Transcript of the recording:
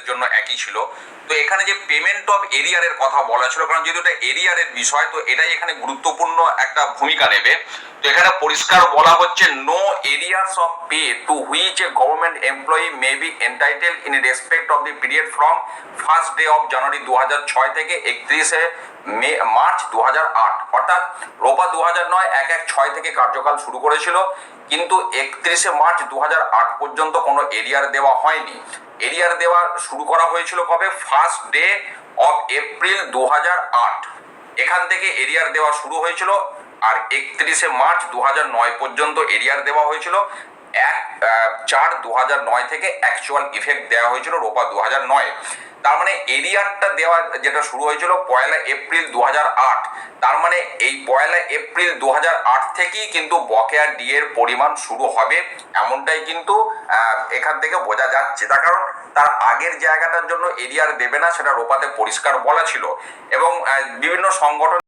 জন্য একই ছিল। তো এখানে যে পেমেন্ট অফ এরিয়ারের কথা বলা ছিল, কারণ যেহেতু এটা এরিয়ারের বিষয়, তো এটাই এখানে গুরুত্বপূর্ণ একটা ভূমিকা নেবে। তো এখানে পরিষ্কার বলা হচ্ছে, no arrears of pay to which a government employee may be entitled in respect of the period from 1st day of January 2006 থেকে 31শে মার্চ 2008, অর্থাৎ রোপা 2009 1/1/6 থেকে কার্যকাল শুরু করেছিল, কিন্তু 31শে মার্চ 2008 পর্যন্ত কোনো এরিয়ার দেওয়া হয়নি। এরিয়ার দেওয়া শুরু করা হয়েছিল কবে? 1st ডে অফ এপ্রিল 2008, এখান থেকে এরিয়ার দেওয়া শুরু হয়েছিল। আর 31শে মার্চ 2009 পর্যন্ত এরিয়ার দেওয়া হয়েছিল। 1/4/2009 থেকে অ্যাকচুয়াল ইফেক্ট দেওয়া হয়েছিল রোপা 2009। তার মানে এরিয়ারটা দেওয়া যেটা শুরু হয়েছিল 1 এপ্রিল 2008, তার মানে এই 1 এপ্রিল 2008 থেকেই কিন্তু বকেয়া ডি এর পরিমাণ শুরু হবে, এমনটাই কিন্তু এখান থেকে বোঝা যাচ্ছে। তার কারণ তার আগের জায়গাটার জন্য এরিয়ার দেবে না, সেটা রোপাতে পরিষ্কার বলা ছিল। এবং বিভিন্ন সংগঠন